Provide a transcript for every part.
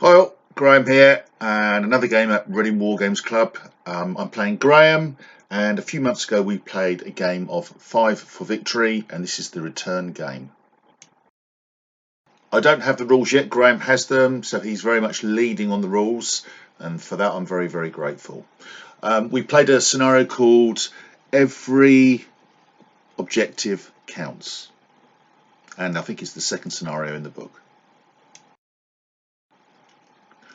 Hi all, Graham here, and another game at Reading Wargames Club. I'm playing Graham, and a few months ago we played a game of 5 for Victory, and this is the return game. I don't have the rules yet, Graham has them, so he's very much leading on the rules, and for that I'm very, very grateful. We played a scenario called Every Objective Counts, and I think it's the second scenario in the book.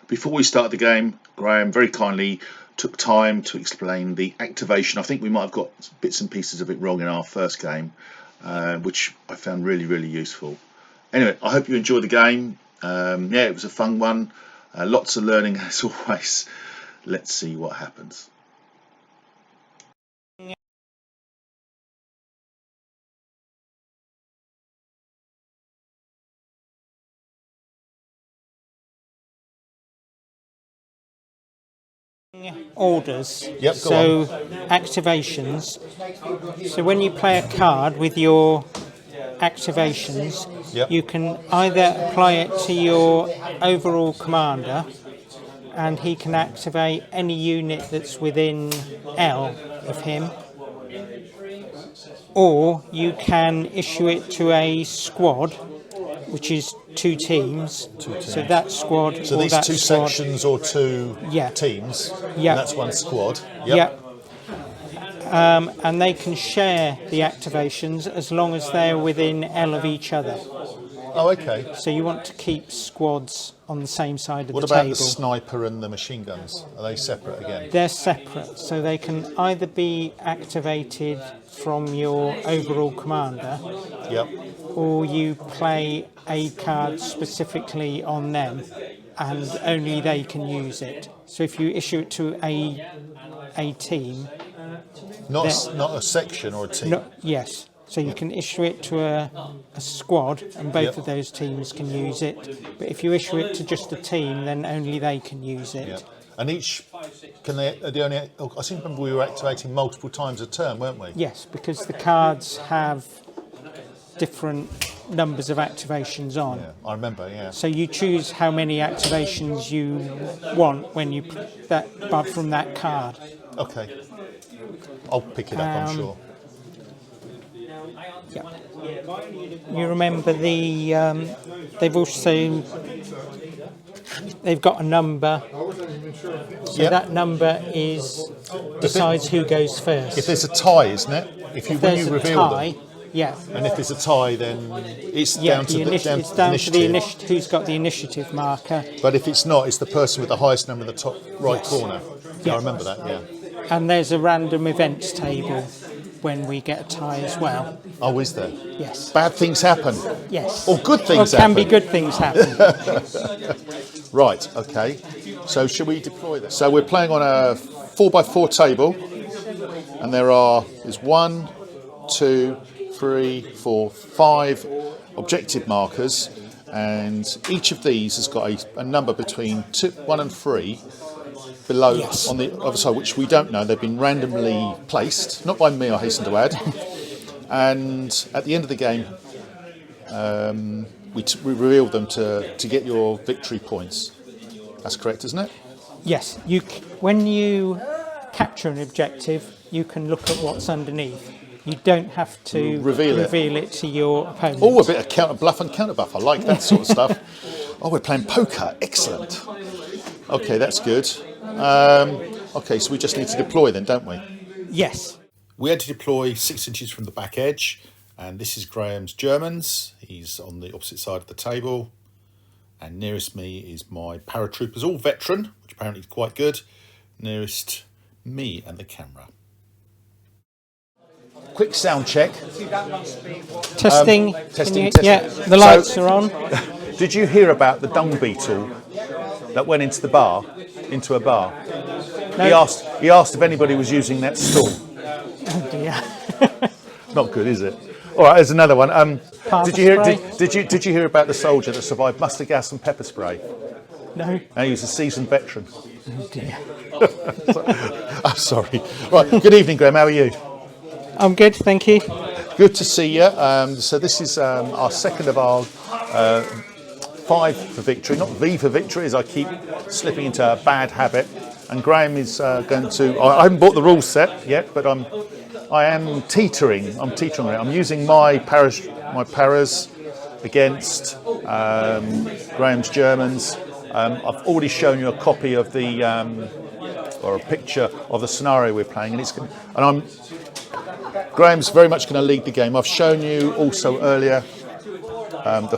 Before we start the game, Graham very kindly took time to explain the activation. I think we might have got bits and pieces of it wrong in our first game, which I found really, really useful. Anyway, I hope you enjoyed the game. Yeah, it was a fun one. Lots of learning as always. Let's see what happens. Orders. Yep, so activations. So when you play a card with your activations, you can either apply it to your overall commander, and he can activate any unit that's within L of him, or you can issue it to a squad, which is two teams. So that squad. So or these that two squad, sections or two teams. Yeah. And that's one squad. Yep. And they can share the activations as long as they're within L of each other. Oh, okay. So you want to keep squads on the same side of What the about table. the sniper and the machine guns? Are they separate again? They're separate, so they can either be activated from your overall commander, Yep. or you play a card specifically on them, and only they can use it. So if you issue it to a team, Not a section or a team. yes. So you can issue it to a squad, and both of those teams can use it. But if you issue it to just a team, then only they can use it. Yeah. And each, can they? I seem to remember we were activating multiple times a turn, weren't we? Yes, because the cards have different numbers of activations on. Yeah, I remember. Yeah. So you choose how many activations you want when you but from that card. Okay. I'll pick it up, I'm sure. Yeah. You remember they've got a number. So that number decides who goes first. If there's a tie, isn't it? When you reveal them. Yeah. And if there's a tie, then it's down to the initiative. Who's got the initiative marker. But if it's not, it's the person with the highest number in the top right corner. Yeah, I remember that. Yeah. And there's a random events table when we get a tie as well. Oh, is there? Yes. Bad things happen. Yes. Or good things happen. happen. Can be good things happen. Right. Okay. So should we deploy this? So we're playing on a 4x4 table, and there's 1, 2, 3, 4, 5 objective markers, and each of these has got a number between 1 and 3 below on the other side, which we don't know. They've been randomly placed, not by me, I hasten to add. And at the end of the game, we reveal them to get your victory points. That's correct, isn't it? Yes. When you capture an objective, you can look at what's underneath. You don't have to reveal it to your opponent. Oh, a bit of counter bluff and counter buff. I like that sort of stuff. Oh, we're playing poker. Excellent. Okay, that's good. Okay, so we just need to deploy then, don't we? Yes. We had to deploy 6 inches from the back edge, and this is Graham's Germans. He's on the opposite side of the table, and nearest me is my paratroopers, all veteran, which apparently is quite good. Nearest me and the camera. Quick sound check. Testing. Testing. Yeah, the lights are on. Did you hear about the dung beetle that went into a bar? No. He asked if anybody was using that stall. Oh dear. Not good, is it? All right, there's another one. Did you hear about the soldier that survived mustard gas and pepper spray? No. And he was a seasoned veteran. Oh dear. I'm sorry. Right. Good evening, Graham. How are you? I'm good, thank you. Good to see you. So this is our second of our 5 for victory, not V for victory, as I keep slipping into a bad habit. And Graham is going to. I haven't bought the rules set yet, but I am teetering. I'm teetering on it. I'm using my paras against Graham's Germans. I've already shown you a copy of the or a picture of the scenario we're playing, and Graham's very much going to lead the game. I've shown you also earlier the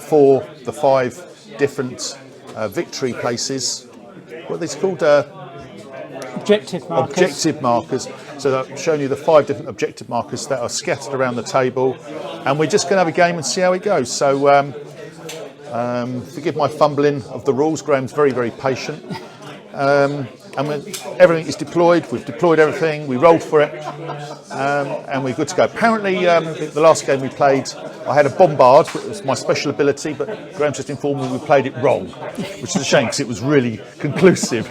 5 different victory places. What are these called? Objective markers. Objective markers. So I've shown you the 5 different objective markers that are scattered around the table, and we're just going to have a game and see how it goes. So forgive my fumbling of the rules. Graham's very, very patient. And everything is deployed. We've deployed everything. We rolled for it, and we're good to go. Apparently, the last game we played, I had a bombard. It was my special ability, but Graham just informed me we played it wrong, which is a shame because it was really conclusive.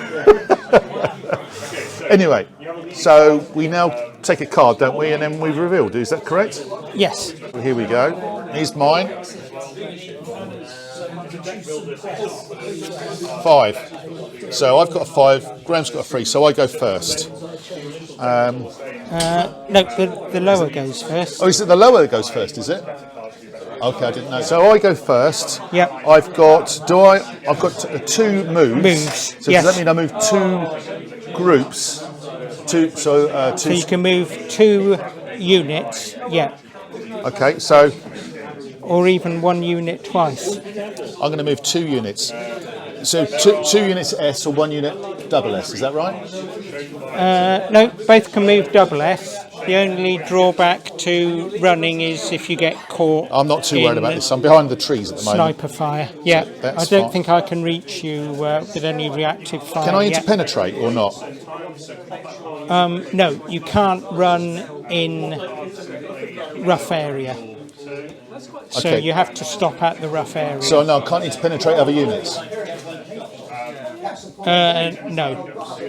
Anyway, so we now take a card, don't we, and then we reveal. Is that correct? Yes. Well, here we go. Here's mine. 5. So I've got a 5. Graham's got a 3. So I go first. No, the lower goes first. Oh, is it the lower that goes first? Is it? Okay, I didn't know. So I go first. Yep. I've got 2 moves. So Yes. does that mean I move 2 groups? So you can move 2 units. Yeah. Okay, so Or even 1 unit twice. I'm going to move 2 units. So 2 units S or 1 unit double S. Is that right? No, both can move double S. The only drawback to running is if you get caught. I'm not too worried about this. I'm behind the trees at the moment. Sniper fire. Yeah, That's I don't fine. think I can reach you with any reactive fire. Can I yet. interpenetrate or not? No, you can't run in rough area. So Okay. you have to stop at the rough area. So no, I can't interpenetrate other units. No.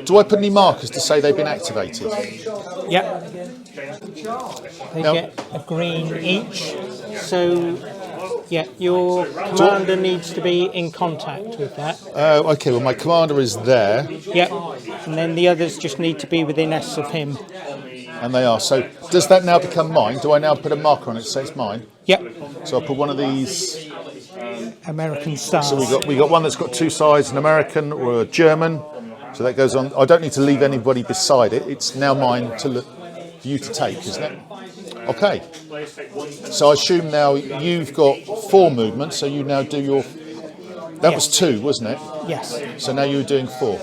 Do I put any markers to say they've been activated? Yep. They Now- get a green each. So, yeah, your commander needs to be in contact with that. Okay, well my commander is there, Yep. And then the others just need to be within S of him. and they are. So does that now become mine? Do I now put a marker on it to say it's mine? Yep. So I'll put one of these. American stars. So we got one that's got 2 sides, an American or a German. So that goes on. I don't need to leave anybody beside it. It's now mine for you to take, isn't it? Okay. So I assume now you've got 4 movements. So you now do your. That was 2, wasn't it? Yes. So now you're doing 4.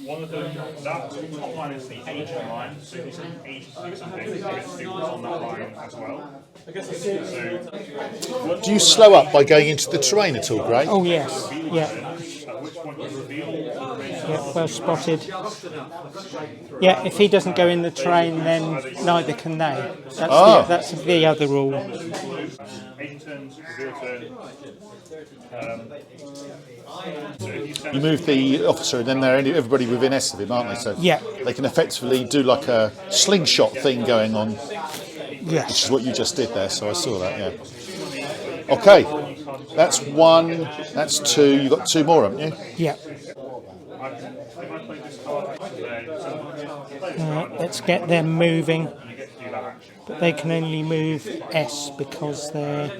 One of them, that top line is the agent line, so if you say agent do something, you get students on that line as well. So, Do you slow up by going into the terrain at all, Gray? Oh, yes. Yeah. at which point you reveal Yeah, well spotted. Yeah, if he doesn't go in the train, then neither can they. That's the other rule. agent turns, reveal turn. You move the officer, and then they're everybody within S of him, aren't they? So Yeah. they can effectively do like a slingshot thing going on, Yes. which is what you just did there. So I saw that. Yeah. Okay, that's 1. That's 2. You got 2 more, haven't you? Yeah. Let's get them moving. But they can only move S because they're.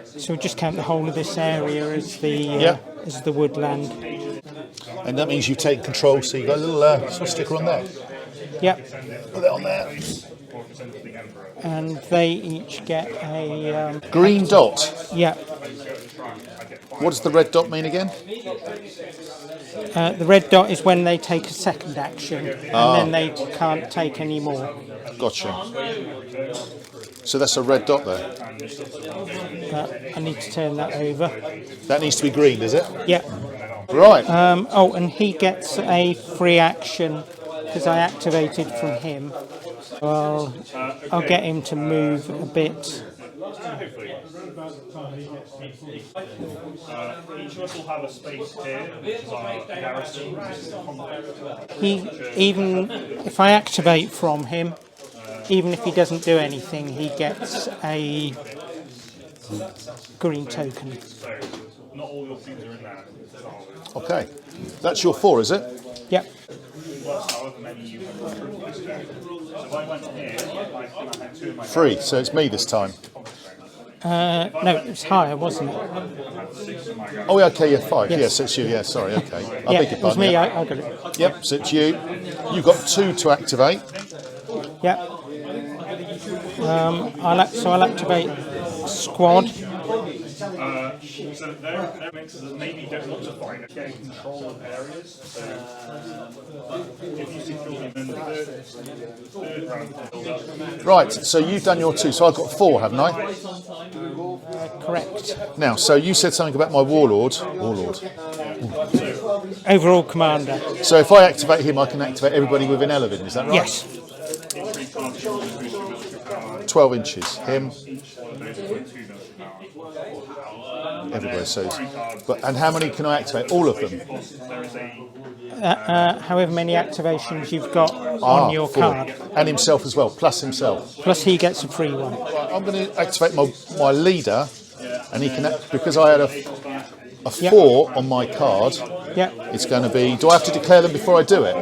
So we just count the whole of this area as the woodland. And that means you've taken control. So you got a little sort of sticker on there. Yep. Put that on there. And they each get a Green dot. yeah. What does the red dot mean again? The red dot is when they take a second action, and then they can't take any more. Gotcha. So that's a red dot there. But I need to turn that over. That needs to be green, does it? Yeah. Right. And he gets a free action because I activated from him. Well, I'll get him to move a bit. Each of us will have a space here, which is our garrison. This is the combat. Even if I activate from him, even if he doesn't do anything, he gets a green token. So, not all your things are in there. Okay, that's your 4, is it? Yep. Plus, however many you have recruited this turn. So if I went here, I had 2 in my 3, so it's me this time. No, it was higher, wasn't it? Oh, yeah, okay, yeah, 5. Yes. Yes, it's you. Yeah, sorry, okay. I Yeah, beg your it was pardon. me. Yeah. I got it. Yep, so it's you. You've got 2 to activate. Yep. I'll activate squad. So there makes it that maybe you don't want to fight, getting control of areas. So if you secure them in the third round, Right, so you've done your 2, so I've got 4, haven't I? Correct. Now, so you said something about my warlord. Overall commander. So if I activate him, I can activate everybody within Elevin, is that right? Yes. 12 inches. Him. Everywhere, so. And how many can I activate? All of them? However many activations you've got on your 4. card. And himself as well, plus himself. Plus he gets a free one. Right, I'm going to activate my leader, and he can, because I had a 4 on my card, Yep. it's going to be, do I have to declare them before I do it?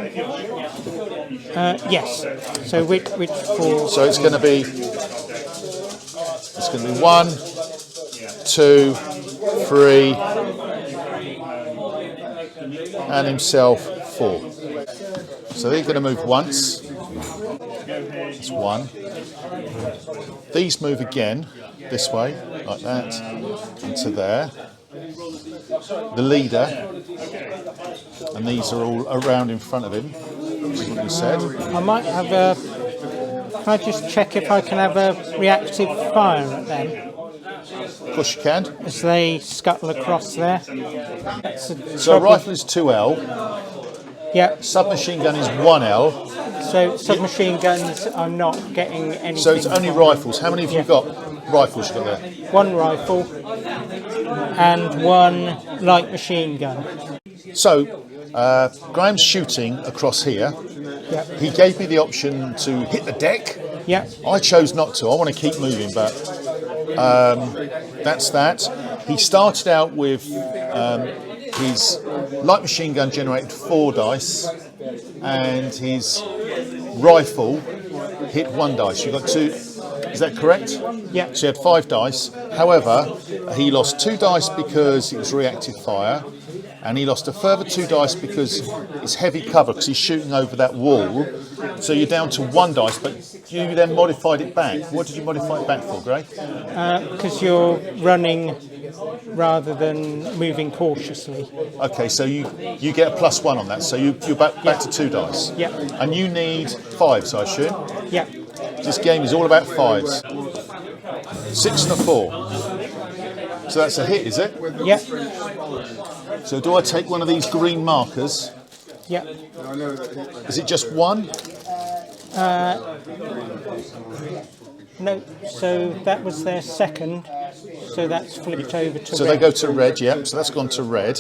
Yes. So which 4? So it's going to be 1, 2, 3, and himself 4. So they're going to move once. That's 1. These move again this way, like that, into there. The leader, and these are all around in front of him. That's what you said. I might have a. Can I just check if I can have a reactive fire at them Of course you can. as they scuttle across there? So rifle is 2L, Yep. submachine gun is 1L. So submachine guns, I'm not getting anything. So it's only from. rifles. How many have you got? Rifles you got there? 1 rifle and 1 light machine gun. So Graham's shooting across here. Yep. He gave me the option to hit the deck. Yep. I chose not to. I want to keep moving, but that's that. He started out with his light machine gun generated 4 dice, and his rifle hit 1 dice. You got 2. Is that correct? Yeah. So he had 5 dice. However, he lost 2 dice because it was reactive fire, and he lost a further 2 dice because it's heavy cover because he's shooting over that wall. So you're down to 1 dice, but you then modified it back. What did you modify it back for, Greg? Because you're running rather than moving cautiously. Okay, so you get a +1 on that, so you're back to 2 dice. Yeah. And you need 5s, I assume. Yep. This game is all about 5s. 6 and a 4. So that's a hit, is it? Yep. So do I take one of these green markers? Yep. Is it just 1? No. So that was their second. So that's flipped over to So red. they go to red, yep. So that's gone to red.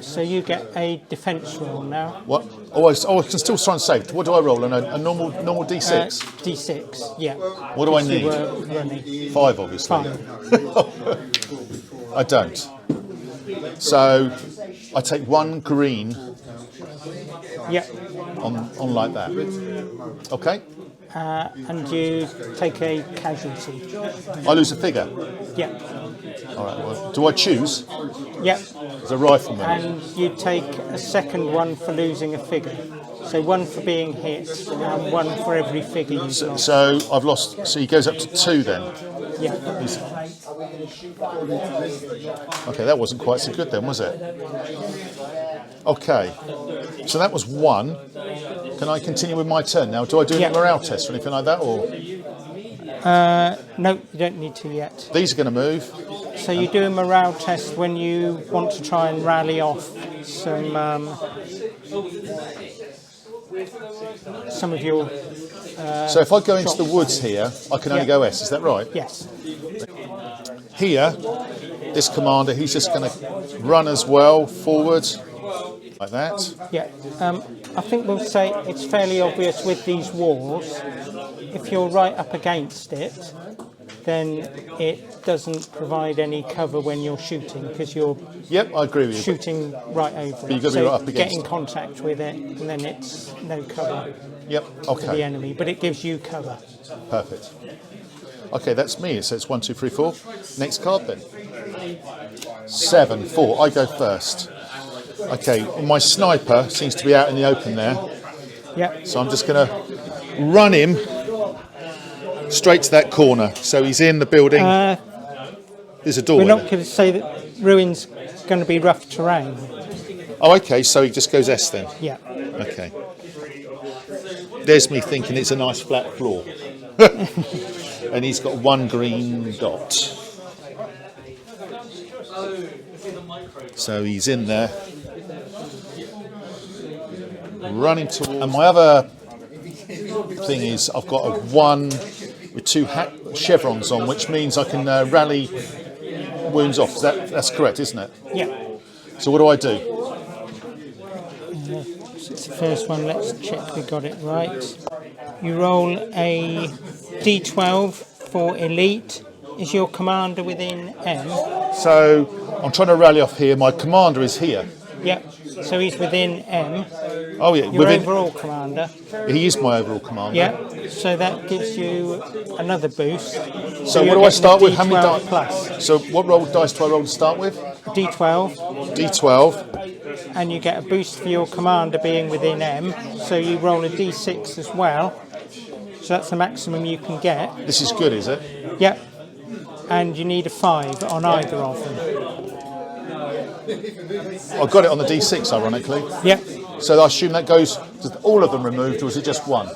So you get a defence roll now. What? Oh, I can still try and save. What do I roll? A normal D6? D6. Yeah. What do I You need? were running. 5, obviously. 5. I don't. So I take 1 green Yep. on like that. Okay. And you take a casualty. I lose a figure. Yep. All right. Well, do I choose Yep. as a rifleman? And you take a second one for losing a figure. So 1 for being hit and 1 for every figure you got. So I've lost. So he goes up to 2 then. Yeah. Okay, that wasn't quite so good then, was it? Okay. So that was 1. Can I continue with my turn now? Do I do Yeah. a morale test or anything like that? Or No, you don't need to yet. these are going to move. So you do a morale test when you want to try and rally off some some of your So if I go into the woods here, I can only go S, is that right? yes. Here, this commander, he's just going to run as well, forward, like that. Yeah, I think we'll say it's fairly obvious with these walls. If you're right up against it, then it doesn't provide any cover when you're shooting because you're Yep, I agree with you. shooting right over it. you've got to be So right up you against get in it. contact with it, and then it's no cover Yep, to the okay, enemy, but it gives you cover. perfect. Okay, that's me. So it's 1, 2, 3, 4. Next card then. 7, 4. I go first. Okay, my sniper seems to be out in the open there. Yeah, So I'm just going to run him straight to that corner. So he's in the building. There's a door. we're not going to say that ruin's going to be rough terrain. Oh, okay. So he just goes S then. Yeah. Okay. There's me thinking it's a nice flat floor. And he's got 1 green dot. So he's in there. Running towards. And my other thing is I've got a 1 with 2 chevrons on, which means I can rally wounds off. That's correct, isn't it? Yeah. So what do I do? It's the first one. Let's check we got it right. You roll a d12 for elite. Is your commander within M? So I'm trying to rally off here. My commander is here. Yep. So he's within M. Oh yeah, Your overall commander. he is my overall commander. Yeah. So that gives you another boost. So what you're do I getting start a with? How many D12 dice? plus? So what dice do I roll to start with? D12, D12. and you get a boost for your commander being within M. So you roll a D6 as well. So that's the maximum you can get. This is good, is it? Yep. And you need a 5 on either of them. I got it on the D6, ironically. Yep. So I assume that goes to all of them removed, or is it just 1?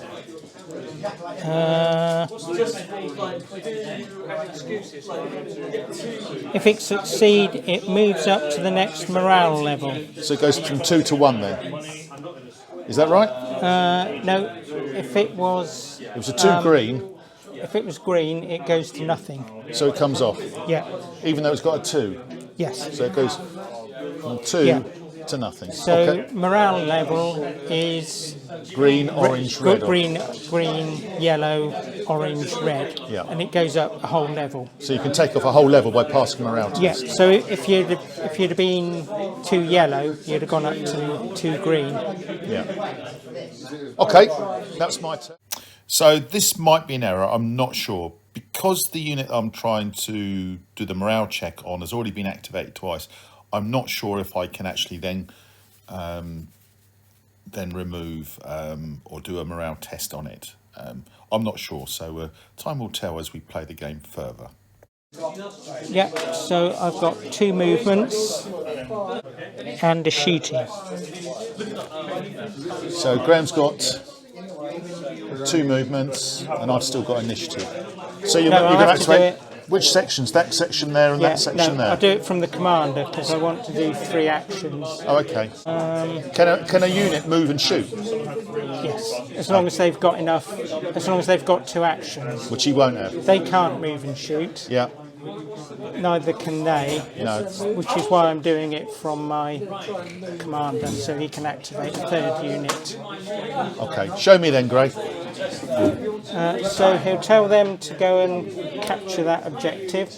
If it succeeds, it moves up to the next morale level. So it goes from 2 to 1 then. Is that right? No, if it was It was a 2 green, if it was green, it goes to nothing. so it comes off, Yeah. even though it's got a 2. Yes. So it goes from 2 Yeah. to nothing. So Okay. morale level is Green, orange, red. green, yellow, orange, red, Yeah. and it goes up a whole level. So you can take off a whole level by passing them around. Yeah. So if you'd have been 2 yellow, you'd have gone up to 2 green. Yeah. Okay, that's my turn. So this might be an error, I'm not sure. Because the unit I'm trying to do the morale check on has already been activated twice, I'm not sure if I can actually then remove or do a morale test on it. I'm not sure, so time will tell as we play the game further. Yeah. So I've got 2 movements and a shooting. So Graham's got 2 movements and I've still got initiative. So you're No, going I'll to have to do activate it. which sections? That section there and that section no, there? I'll do it from the commander because I want to do 3 actions. Oh, okay. Can a unit move and shoot? Yes, as long as they've got enough, as long as they've got 2 actions. Which he won't have. They can't move and shoot, Yeah. neither can they, No. which is why I'm doing it from my commander, so he can activate a 3rd unit. Okay. Show me then, Gray. So he'll tell them to go and capture that objective.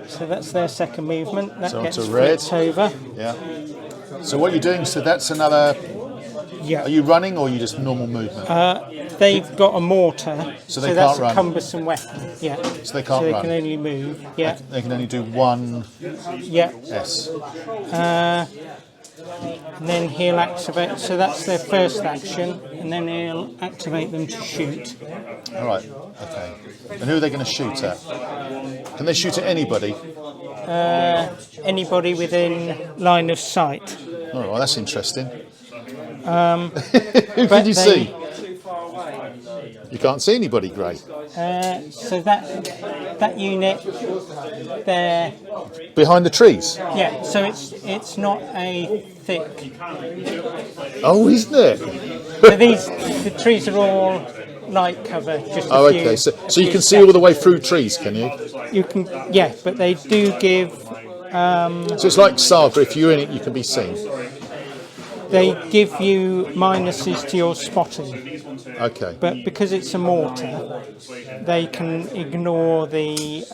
So that's their 2nd movement. That So gets onto red. flipped over. Yeah. So what you're doing? So that's another. Yeah. Are you running or are you just normal movement? They've got a mortar, So they that's can't run. a cumbersome weapon. Yeah. So they can't So they run. can only move. Yeah. They can only do 1 Yeah. S. And then he'll activate. So that's their first action, and then he'll activate them to shoot. All right. Okay. And who are they going to shoot at? Can they shoot at anybody? Anybody within line of sight. Oh, well, that's interesting. Who But did you see? You can't see anybody, Gray. So that unit there, Behind the trees. yeah. So it's not a thick. Oh, isn't it? So the trees are all light cover. Just a Oh, few, okay. So a you few can see all the way through trees, can you? You can, yeah, but they do give. So it's like Saga. If you're in it, you can be seen. They give you minuses to your spotting, Okay. but because it's a mortar, they can ignore the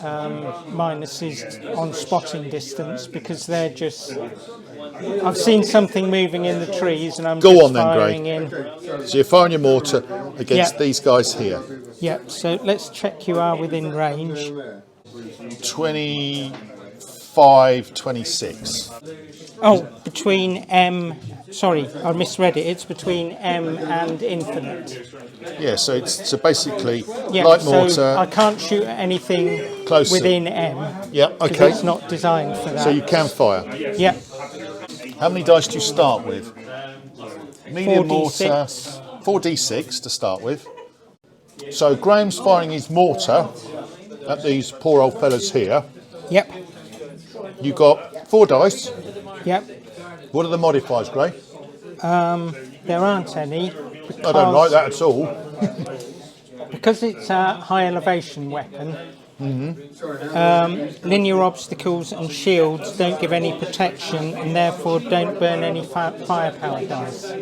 minuses on spotting distance because they're just. I've seen something moving in the trees, and I'm Go just on then, Gray. firing in. So you're firing your mortar against Yeah. these guys here. Yep. So let's check you are within range. 25, 26. Oh, between M. Sorry, I misread it. It's between M and infinite. Yeah. So it's basically Yeah, light so mortar. I can't shoot anything Close. within M. Yeah. 'Cause Okay. it's not designed for that. So you can fire. Yeah, How many dice do you start with? Medium mortar. 4d6. 4d6 to start with. So Graham's firing his mortar at these poor old fellas here. Yep, You got 4 dice. yep. What are the modifiers, Gray? There aren't any I don't like that at all. because it's a high elevation weapon. Linear obstacles and shields don't give any protection and therefore don't burn any firepower dice.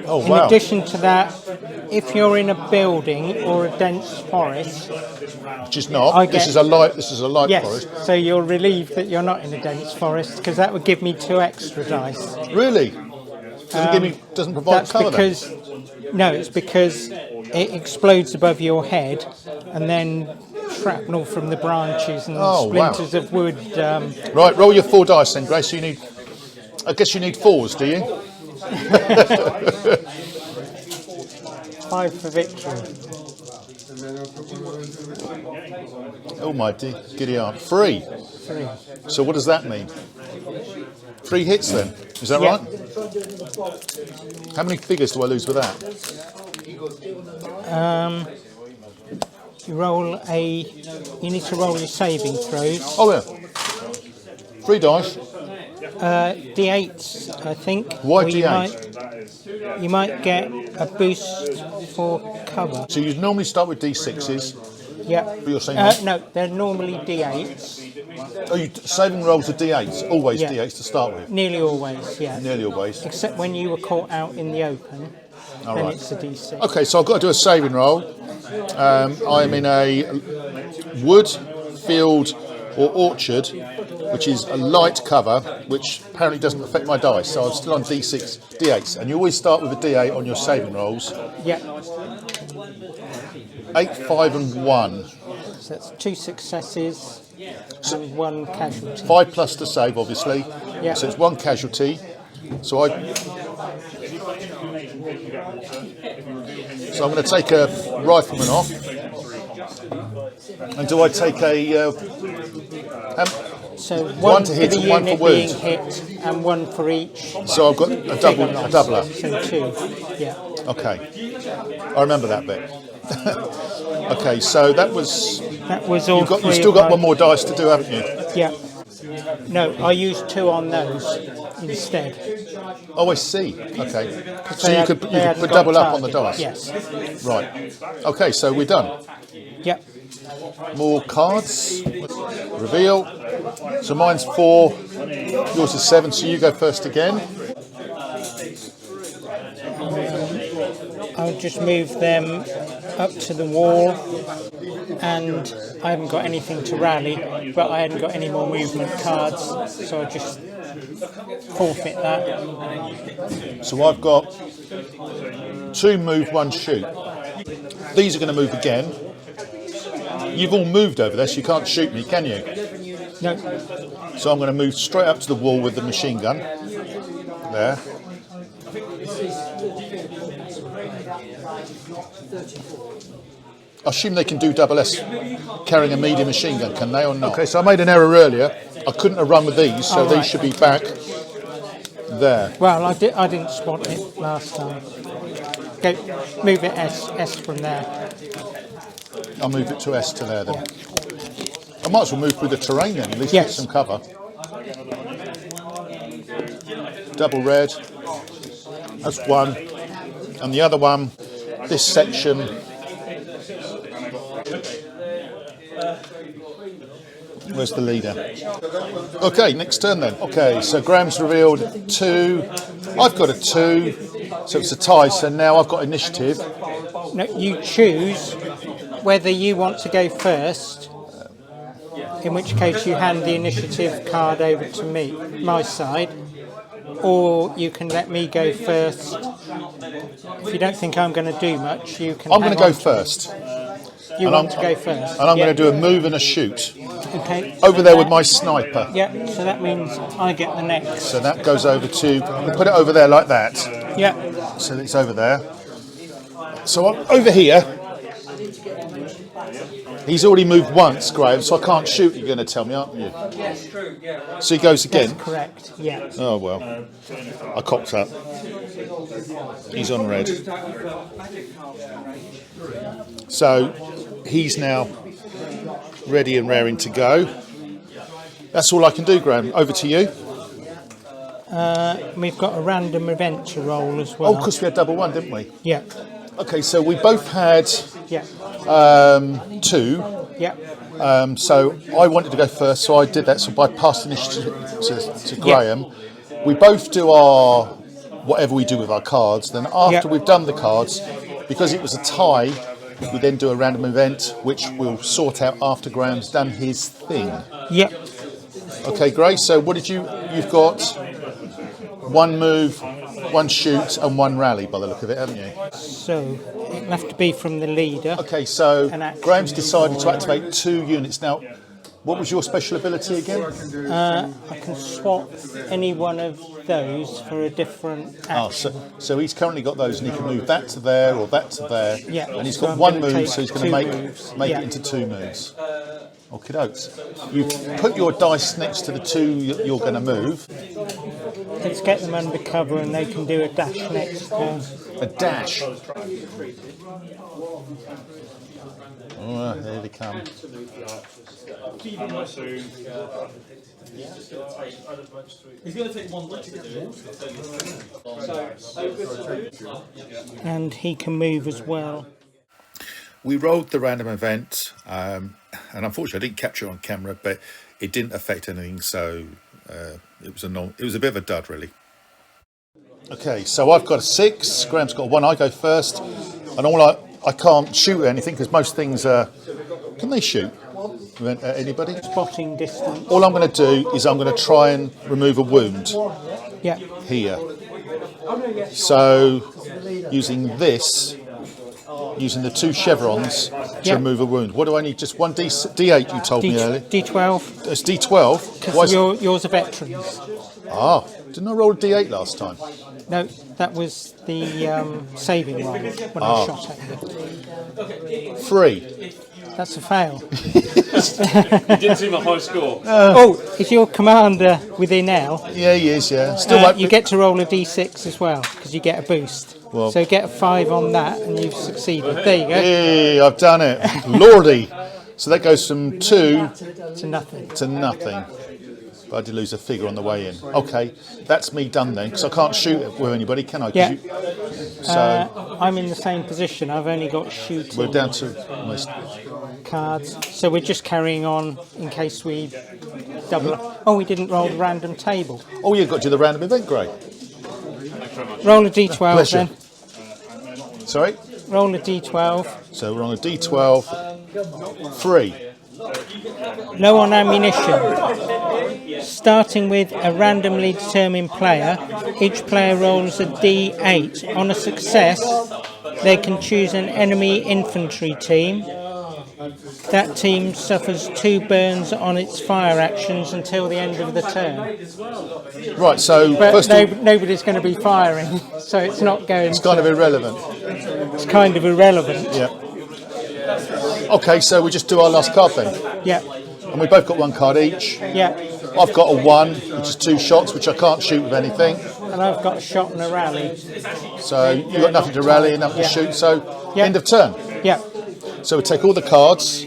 Oh In wow! addition to that, if you're in a building or a dense forest, Which is not. I This get- is a light. This is a light yes, forest. so you're relieved that you're not in a dense forest because that would give me 2 extra dice. Really? Doesn't provide That's cover then? because no, it's because it explodes above your head, and then shrapnel from the branches and Oh, wow. splinters of wood. Right, roll your 4 dice then, Grace. You need. I guess you need 4s, do you? 5 for victory. Oh my giddy aunt. 3. 3. So what does that mean? 3 hits then. Is that Yeah. right? How many figures do I lose with that? You need to roll your saving throws. Oh yeah. 3 dice. D8s, I think. Why or D8? You might get a boost for cover. So you normally start with D6s. Yeah. You're saying No, they're normally D8s. saving rolls are D8s. Always Yeah. D8s to start with. Nearly always, yeah. Nearly always. Except when you were caught out in the open, then right. it's a D6. Okay, so I've got to do a saving roll. I'm in a wood, field, or orchard, which is a light cover, which apparently doesn't affect my dice. So I'm still on D6, D8s, and you always start with a D8 on your saving rolls. Yeah, 8, 5, and 1. so that's 2 successes and 1 casualty. 5 plus to save, obviously. Yeah. So it's 1 casualty. So I'm going to take a rifleman off. And do I take a So one one to for hit the and one for unit wound? being hit and 1 for each. So I've got a figure double, a loss. doubler. So 2, yeah. Okay, I remember that bit. Okay, so that was. That was all You three still of got my- one more dice to do, haven't you? Yeah. No, I used 2 on those instead. Oh, I see. Okay, so They you had- could they hadn't put got double up on the target. dice. Yes. Right. Okay, so we're done. Yep. More cards. Reveal. So mine's 4. Yours is 7. So you go first again. I'll just move them up to the wall, and I haven't got anything to rally, but I hadn't got any more movement cards, so I just forfeit that. So I've got 2 move, 1 shoot. These are going to move again. You've all moved over there, so you can't shoot me, can you? No, So I'm going to move straight up to the wall with the machine gun. There. I assume they can do double S carrying a medium machine gun, can they or not? Okay, so I made an error earlier. I couldn't have run with these, so Oh, these right. should be back there. well, I didn't spot it last time. go move it S from there. I'll move it to S to there then. I might as well move through the terrain then, at least Yes. get some cover. Double red. That's one. And the other one, this section. Where's the leader? Okay, next turn then. Okay, so Graham's revealed 2. I've got a 2, so it's a tie. So now I've got initiative. No, you choose whether you want to go first, in which case you hand the initiative card over to me, my side, or you can let me go first. If you don't think I'm going to do much, you can. I'm going to go first. You want to go first? And I'm going to do a move and a shoot. Okay. Over there with my sniper. Yeah, so that means I get the next. So that goes over to, we put it over there like that. Yeah. So it's over there. So I'm over here. He's already moved once, Graham, so I can't shoot, you're going to tell me, aren't you? Yes, true, yeah. So he goes again? That's correct, yeah. Oh, well. I cocked up. He's on red. So he's now ready and raring to go. That's all I can do, Graham. Over to you. We've got a random event to roll as well. Oh, because we had double one, didn't we? Yeah. Okay, so we both had 2. Yeah. So I wanted to go first, so I did that. So I passed initiative to Graham. Yeah. We both do our whatever we do with our cards. Then after we've done the cards, because it was a tie, we then do a random event, which we'll sort out after Graham's done his thing. Yep. Okay, Grace. So what did you've got 1 move, 1 shoot, and 1 rally by the look of it, haven't you? So it'll have to be from the leader. Okay, so Graham's decided to activate 2 units. Now, what was your special ability again? I can swap any one of those for a different action. So he's currently got those, and he can move that to there or that to there. Yeah. And he's So got I'm 1 gonna move, take so he's going to 2 make moves. it into 2 moves. Okie dokes. You put your dice next to the 2 you're going to move. Let's get them under cover and they can do a dash next turn. A dash. Oh, here they come. He's going to take 1 left to do it. And he can move as well. We rolled the random event, and unfortunately I didn't capture it on camera, but it didn't affect anything, so it was a bit of a dud, really. Okay, so I've got a 6, Graham's got a 1, I go first, and I can't shoot anything because most things are. Can they shoot? Anybody? Spotting distance. All I'm going to do is I'm going to try and remove a wound Yeah. here. So using the 2 chevrons to remove a wound. What do I need? Just 1 D8 you told me earlier. D12. It's D12? Because yours are veterans. Ah, didn't I roll a D8 last time? No, that was the saving roll when I shot at you. 3. That's a fail. It didn't seem a high score. Is your commander within L? Yeah, he is, yeah. Still you get to roll a D6 as well, because you get a boost. Well, so get a 5 on that and you've succeeded. There you go. Hey, I've done it. Lordy. So that goes from 2 to nothing. But I did lose a figure on the way in. Okay, that's me done then, because I can't shoot it with anybody, can I? Yeah. So I'm in the same position. I've only got shooting. We're down to almost cards. So we're just carrying on in case we double up. Oh, we didn't roll the random table. Oh, you've got to do the random event, Gray. Roll a D12 Pleasure. then. Sorry? Roll a D12. So we're on a D12. 3. Low on ammunition. Starting with a randomly determined player, each player rolls a D8. On a success, they can choose an enemy infantry team. That team suffers 2 burns on its fire actions until the end of the turn. Right, so But nobody's going to be firing, so it's not going. It's kind of irrelevant. It's kind of irrelevant. Yeah. Okay, so we just do our last card then. Yeah. And we both got 1 card each. Yeah. I've got a 1, which is 2 shots, which I can't shoot with anything. and I've got a shot and a rally. So you've got nothing to rally and nothing to shoot, so end of turn. Yeah, So we take all the cards,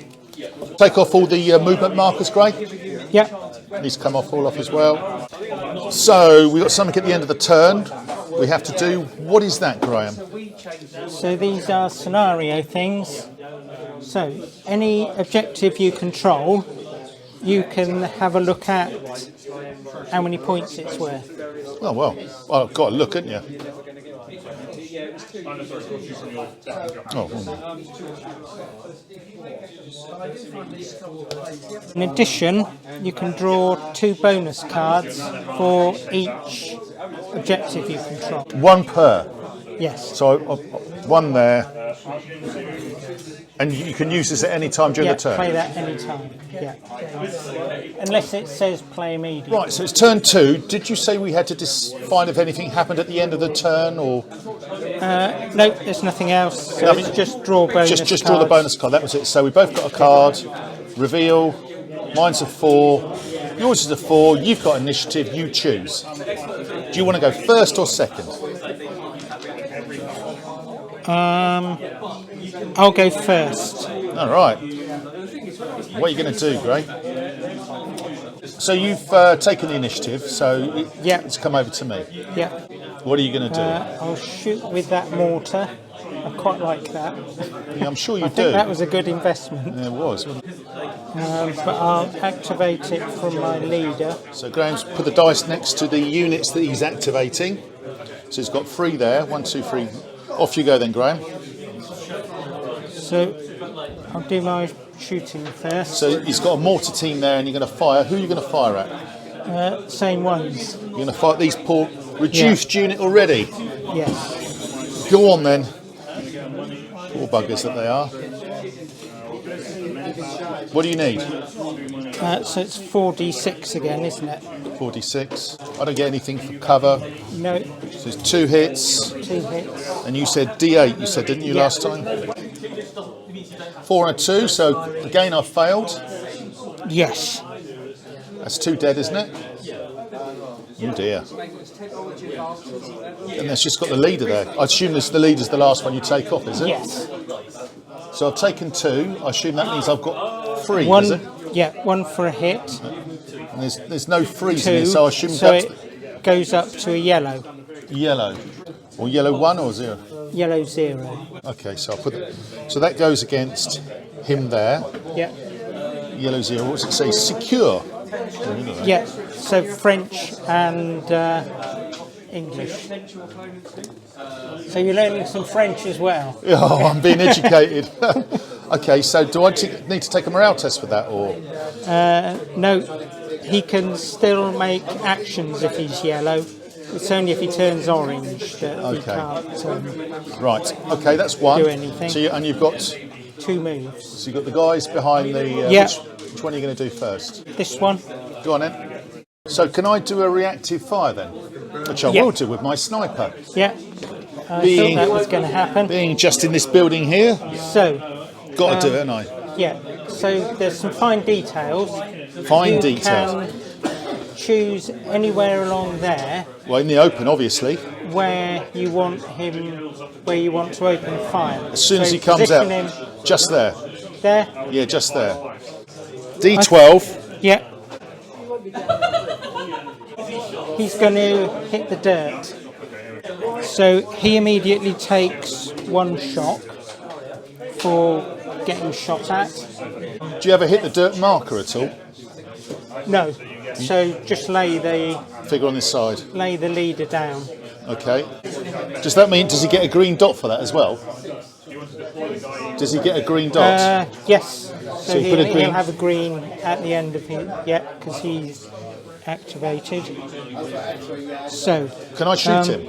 take off all the movement markers, Gray. yeah. These come off all off as well. So we've got something at the end of the turn we have to do. What is that, Graham? So these are scenario things. So any objective you control, you can have a look at how many points it's worth. Oh, well, I've got to look, haven't you? Oh, In addition, you can draw 2 bonus cards for each objective you control. one per. Yes. So one there. And you can use this at any time during Yeah, the turn. play that any time. Yeah. Unless it says play immediately. Right, so it's turn 2. Did you say we had to find if anything happened at the end of the turn, or No, there's nothing else. So it's just draw bonus just draw the cards. bonus card? That was it. So we both got a card. Reveal. Mine's a 4. Yours is a 4. You've got initiative. You choose. Do you want to go first or second? I'll go first. All right. What are you going to do, Gray? So you've taken the initiative, so Yeah. it's come over to me. Yeah. What are you going to do? I'll shoot with that mortar. I quite like that. Yeah, I'm sure you I do. think that was a good investment. Yeah, it was. But I'll activate it from my leader. So Graham's put the dice next to the units that he's activating. So he's got 3 there. 1, 2, 3. Off you go then, Graham. So I'll do my shooting first. So he's got a mortar team there, and you're going to fire. Who are you going to fire at? Same ones. You're going to fire at these poor reduced unit already. Yes. Go on then. Poor buggers that they are. What do you need? So it's 4d6 again, isn't it? 46. I don't get anything for cover. No, So it's 2 hits. 2 hits. And you said D8, you said, didn't you, Yeah. last time? 4 and a 2, so again I failed. Yes. That's 2 dead, isn't it? Oh dear. And that's just got the leader there. I assume the leader's the last one you take off, is it? Yes. So I've taken 2. I assume that means I've got 3, One. is it? Yeah, 1 for a hit. And there's no 3s in 2. here, so I assume So that's it goes up to a yellow. yellow. Or yellow 1 or 0? Yellow 0. Okay, so I'll put it. So that goes against him there. Yeah. Yellow 0. What does it say? Secure. Yeah. So French and English. So you're learning some French as well. Oh, I'm being educated. Okay, so do I need to take a morale test for that, or? No, he can still make actions if he's yellow. It's only if he turns orange that he Okay. can't Right. Okay, that's 1. do anything. So and you've got 2 moves. so you've got the guys behind the. Yeah. Which one are you going to do first? This one. Go on then. So can I do a reactive fire then? Which I Yeah. will do with my sniper. Yeah. I Being- thought that was going to happen. Being just in this building here, So, got to do it, haven't I? yeah. So there's some fine details. Fine You details. can choose anywhere along there Well, in the open, obviously. where you want to open fire. As soon as So he comes out, position him just there. there. Yeah, just there. D12. Yeah. He's going to hit the dirt. So he immediately takes 1 shock for getting shot at. Do you ever hit the dirt marker at all? No. So just lay the Figure on this side. leader down. Okay. Does that mean, does he get a green dot for that as well? Does he get a green dot? Yes. So, you put a green- he'll have a green at the end of him. Yeah, because he's activated. So Can I shoot him?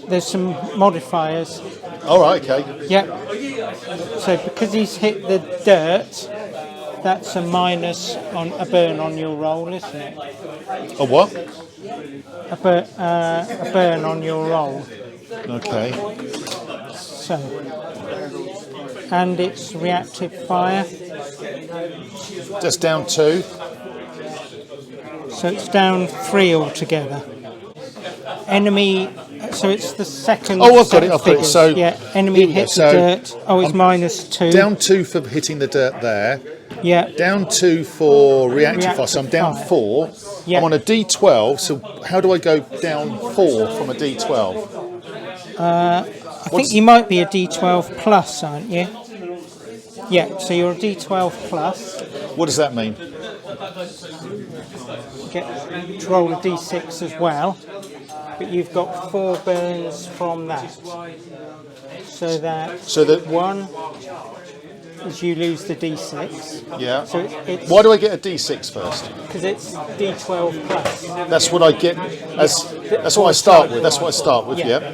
there's some modifiers. All right, okay. Yeah. So because he's hit the dirt, that's a minus on a burn on your roll, isn't it? A what? A burn on your roll. Okay. So, and it's reactive fire. Just down 2. So it's down 3 altogether. enemy. So it's the second. Oh, I've got set it, of I've got it. figures. So, yeah, here enemy we go. hit So, the dirt. Oh, it's -2. Down 2 for hitting the dirt there. Yeah. Down 2 for reactive fire, Reactive so I'm down fire. 4. Yeah. I'm on a D12, so how do I go down 4 from a D12? I think you might be a D12 plus, aren't you? Yeah. So you're a D12 plus. What does that mean? Get to roll a D6 as well, but you've got 4 burns from that. So that 1 is you lose the D6. Yeah. So it's Why do I get a D6 first? because it's D12 plus. That's what I get that's what I start with. That's what I start with, Yeah. yeah.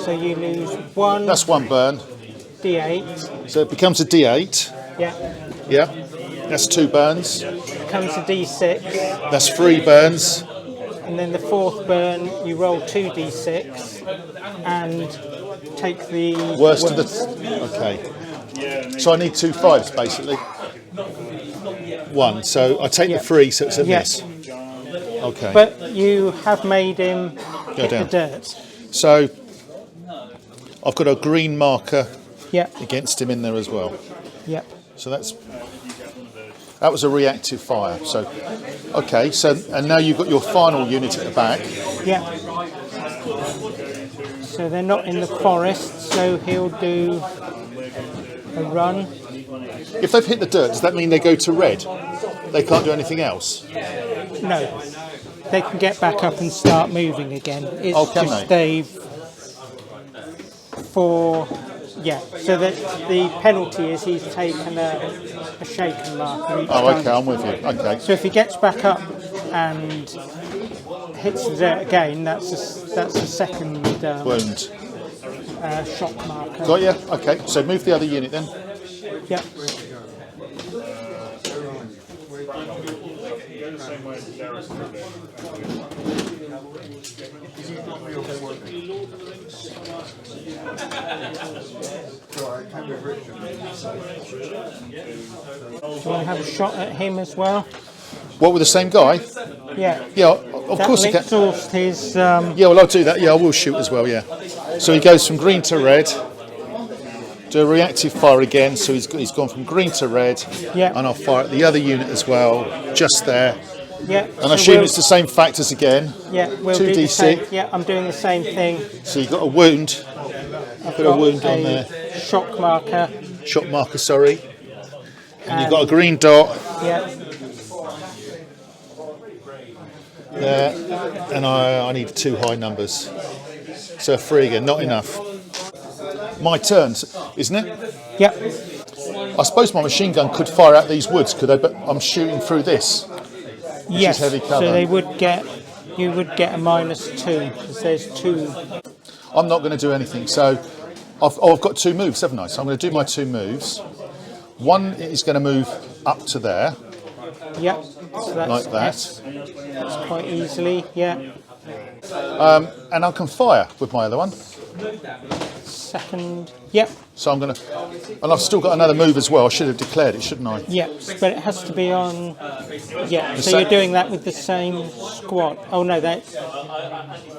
So you lose 1 That's 1 burn. D8. So it becomes a D8. Yeah. Yeah. That's 2 burns. Becomes a D6, That's 3 burns. and then the 4th burn you roll 2 D6 and take the Worst of the. Okay. So I need 2 5s basically. 1. So I take the 3, so it's a Yes. miss. Okay. But you have made him hit down. the dirt. So I've got a green marker Yep. against him in there as well. Yep. So that was a reactive fire. So okay. So and now you've got your final unit at the back. Yep. So they're not in the forest, so he'll do a run. If they've hit the dirt, does that mean they go to red? They can't do anything else. No. They can get back up and start moving again. It's Oh, can just they? so that the penalty is he's taken a shaken marker each Oh, time. okay. I'm with you. Okay. So if he gets back up and hits the dirt again, that's a second Wound. shock marker. Got you. Okay. So move the other unit then. Yep. Do you want to have a shot at him as well? What, with the same guy? Yeah. Yeah, of That course will he can. exhaust his. Yeah, well, I'll do that. Yeah, I will shoot as well, yeah. So he goes from green to red. Do a reactive fire again. So he's gone from green to red. Yeah. And I'll fire at the other unit as well, just there. Yeah. And I assume it's the same factors again. Yeah, we'll 2d6. do the same. Yeah, I'm doing the same thing. So you've got a wound. Put a wound on there. Shock marker. Shot marker, sorry. And you've got a green dot Yeah. there. And I need 2 high numbers. So 3 again, not enough. My turn, isn't it? Yep. I suppose my machine gun could fire out these woods, could I? But I'm shooting through this. Yes. heavy cover. So you would get a -2 because there's 2. I'm not going to do anything. So I've got 2 moves, haven't I? So I'm going to do my 2 moves. One is going to move up to there, Yep. So that's like that. That's quite easily. Yeah. And I can fire with my other one. Second. Yep. So I'm going to, and I've still got another move as well. I should have declared it, shouldn't I? Yep. But it has to be on. Yeah. So sa- you're doing that with the same squad. Oh no, that's.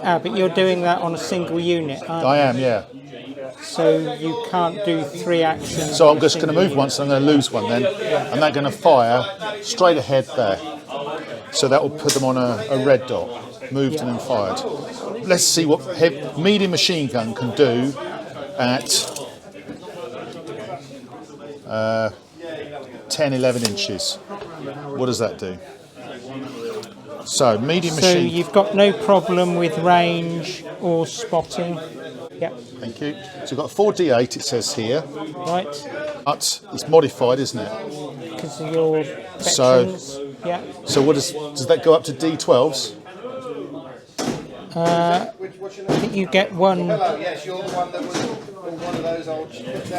But you're doing that on a single unit, aren't I am, yeah. you? So you can't do 3 actions. So on I'm a just going to single move once, and I'm going to lose one then, and they're going to fire straight ahead there. So that will put them on a red dot, moved and then fired. Let's see what medium machine gun can do at 10, 11 inches. What does that do? So medium So machine. you've got no problem with range or spotting. Yep. Thank you. So we've got 4d8. It says here, Right. but it's modified, isn't it? Because of your So- veterans. Yeah. So what does that go up to d12s? I think you get one. Yes, you're the one that was one of those old.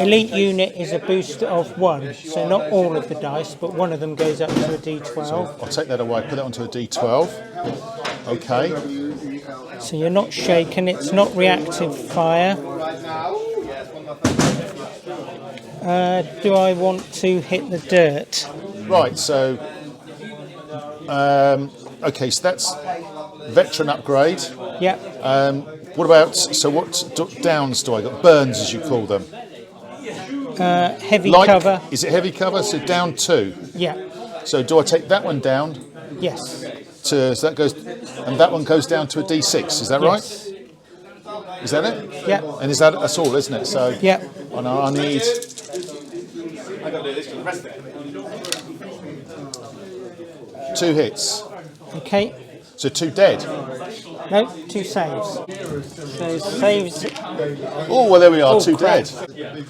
Elite unit is a boost of 1. So not all of the dice, but one of them goes up to a D12. I'll take that away. Put that onto a d12. Okay. So you're not shaken. It's not reactive fire. Do I want to hit the dirt? Right. So. Okay. So that's veteran upgrade. Yeah. What about, so what downs do I got? Burns, as you call them. Heavy cover. Is it heavy cover? So down 2. Yeah. So do I take that one down? Yes. So that goes, and that one goes down to a D6. Is that right? Yes. Is that it? Yeah. And that's all, isn't it? So Yeah. I need. 2 hits. Okay. So 2 dead. No, 2 saves. So saves. Oh well, there we are. Oh, 2 crap. dead.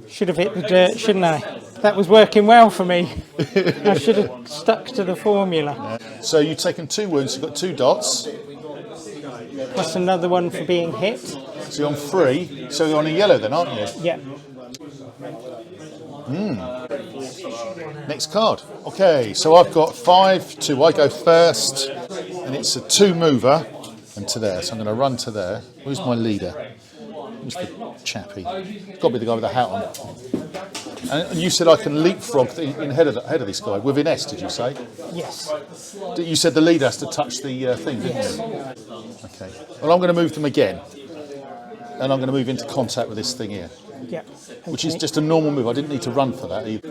Should have hit the dirt, shouldn't I? That was working well for me. I should have stuck to the formula. So you've taken 2 wounds. You've got 2 dots. Plus another one for being hit. So you're on 3. So you're on a yellow then, aren't you? Yeah. Next card. Okay, so I've got 5, 2. I go first, and it's a 2 mover, and to there. So I'm going to run to there. Who's my leader? Who's the chappie? Got to be the guy with the hat on. And you said I can leapfrog in ahead of this guy within S. Did you say? Yes. You said the leader has to touch the thing, didn't Yes. you? Okay. Well, I'm going to move them again, and I'm going to move into contact with this thing here. Yeah. Which is Okay. just a normal move. I didn't need to run for that either.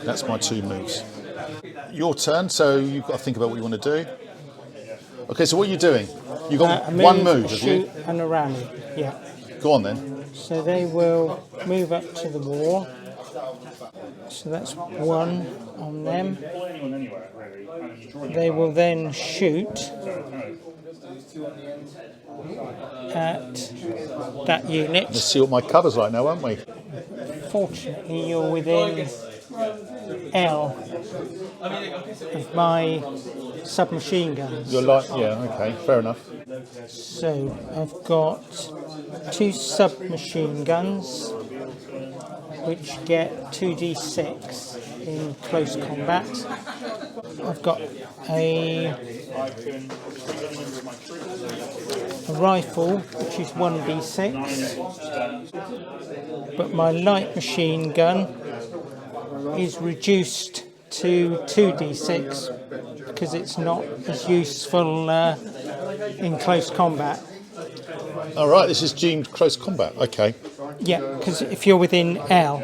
That's my 2 moves. Your turn, so you've got to think about what you want to do. Okay, so what are you doing? You've got A 1 move, a have shoot, you? and a rally. Yeah. Go on then. So they will move up to the wall. So that's 1 on them. They will then shoot at that unit. Let's see what my cover's like now, won't we? Fortunately, you're within L of my submachine guns. You're like, yeah, okay, fair enough. So I've got 2 submachine guns, which get 2d6 in close combat. I've got a rifle, which is 1d6, but my light machine gun is reduced to 2d6 because it's not as useful in close combat. All right, this is deemed close combat. Okay. Yeah, because if you're within L.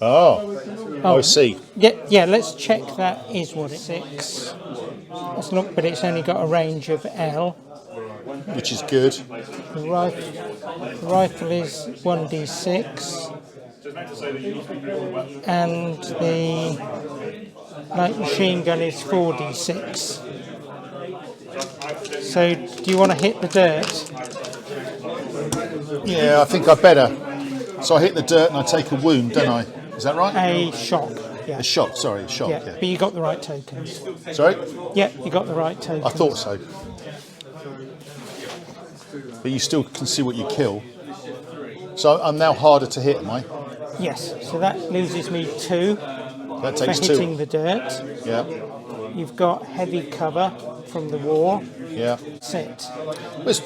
Oh, I see. Yeah, let's check that is what it's 6. That's not, but it's only got a range of L. Which is good. The rifle is 1d6, and the light machine gun is 4d6. So, do you want to hit the dirt? Yeah, I think I better. So I hit the dirt and I take a wound, don't I? Is that right? A shock. Yeah. A shock, sorry, a shock, Yeah, yeah. but you got the right tokens. Sorry? Yeah, you got the right tokens. I thought so. But you still can see what you kill. So I'm now harder to hit, am I? Yes, so that loses me 2 That for takes hitting 2. the dirt. Yeah, You've got heavy cover from the war. yeah. That's it. But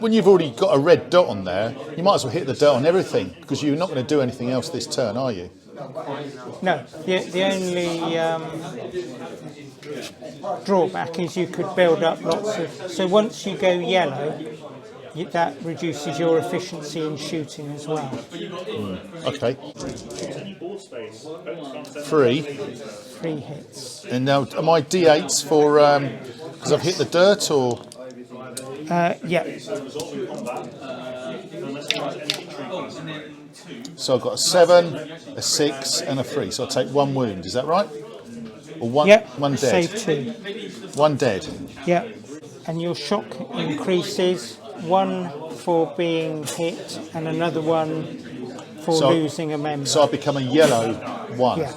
when you've already got a red dot on there, you might as well hit the dirt on everything because you're not going to do anything else this turn, are you? No, the only drawback is you could build up lots of. So once you go yellow, that reduces your efficiency in shooting as well. Okay. 3. 3 hits. And now, am I D8s for because I've hit the dirt, or Yeah. so I've got a 7, a 6, and a 3. So I take 1 wound. Is that right? Or one Yep. one dead. Save 2. 1 dead. Yeah. And your shock increases, 1 for being hit and another 1 for So- losing a member. So I become a yellow 1. Yeah.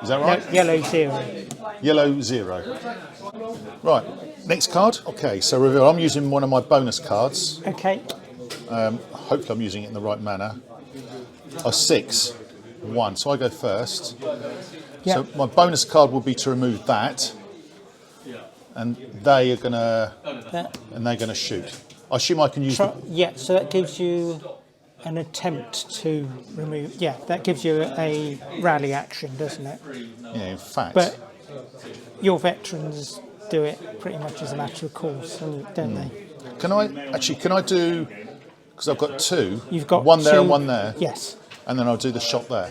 Is that No, right? yellow 0. Yellow 0. Right. Next card. Okay. So reveal. I'm using one of my bonus cards. Okay. Hopefully I'm using it in the right manner. A 6, 1. So I go first. Yeah. So my bonus card will be to remove that, and they are gonna shoot. I assume I can use. Yeah, so that gives you an attempt to remove. Yeah, that gives you a rally action, doesn't it? Yeah, in fact. But your veterans do it pretty much as a matter of course, don't they? Can I do, because I've got two, You've got one there two, and one there, Yes, and then I'll do the shot there.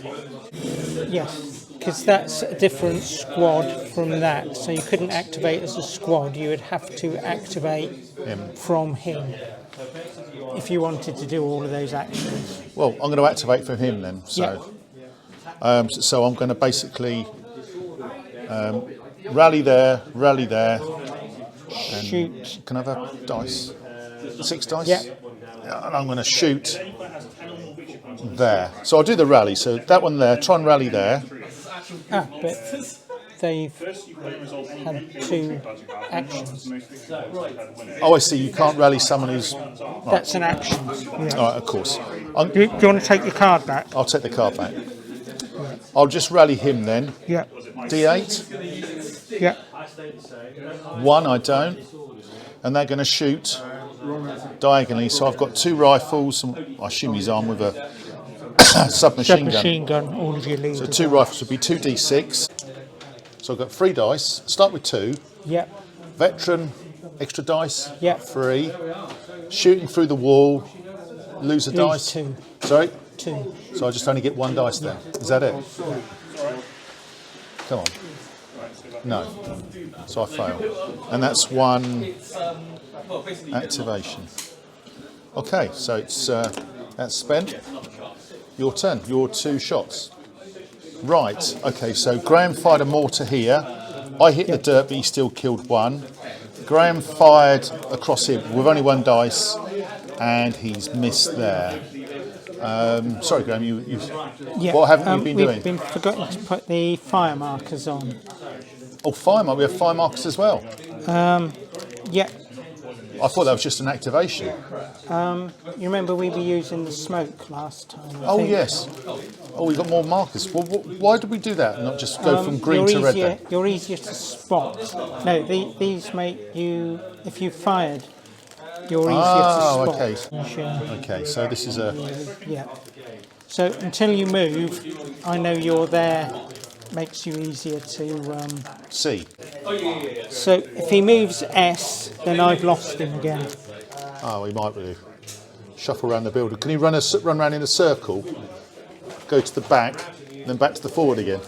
yes, because that's a different squad from that. So you couldn't activate as a squad. You would have to activate from him if you wanted to do all of those actions. Well, I'm going to activate from him then. So, so I'm going to basically rally there, and Shoot. Can I have a dice? 6 dice? Yeah. And I'm going to shoot there. So I'll do the rally. So that one there, try and rally there. But they've had 2 actions. Oh, I see. You can't rally someone who's. That's an action. Yeah. All right, of course. Do you want to take your card back? I'll take the card back. I'll just rally him then. Yeah. D8. Yeah. 1, I don't. And they're going to shoot diagonally. So I've got 2 rifles. And I assume he's armed with a submachine gun. All of your leaders. So 2 rifles would be 2d6. So I've got 3 dice. Start with 2. Yeah. Veteran, extra dice. Yeah. 3. Shooting through the wall. Lose a Lose dice. 2. Sorry? 2. So I just only get 1 dice then. Is that it? Come on. No. So I fail. And that's 1 activation. Okay, so it's that's spent. Your turn. Your 2 shots. Right. Okay, so Graham fired a mortar here. I hit the dirt, but he still killed 1. Graham fired across him with only 1 dice, and he's missed there. Sorry, Graham. What haven't you been doing? We've been forgotten to put the fire markers on. Oh, fire mark. We have fire markers as well. Yeah. I thought that was just an activation. You remember we were using the smoke last time? I Oh think. yes. Oh, we got more markers. Well, why did we do that? And not just go from green to red then? You're easier to spot. No, these make you. If you fired, you're easier to spot. Okay. Sure. Okay, so this is a. Yeah. So until you move, I know you're there. Makes you easier to. C. So if he moves S, then I've lost him again. Oh, he might do. Shuffle around the building. Can he run around in a circle? Go to the back, then back to the forward again.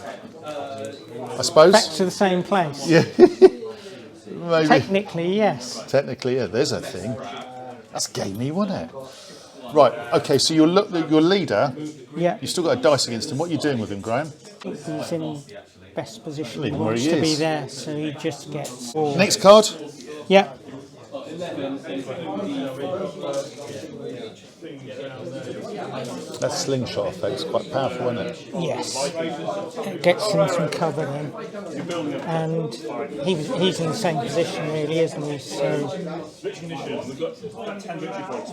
I suppose. Back to the same place. Yeah. Maybe. Technically, yes. Technically, yeah. There's a thing. That's gamey, wasn't it? Right. Okay. So your leader. Yeah. You still got a dice against him. What are you doing with him, Graham? He's in best position. Leave He him where wants he to be is. there, so he just gets. Next card. Yeah. That slingshot effect is quite powerful, isn't it? Yes. It gets him some cover then, and he's in the same position really, isn't he? So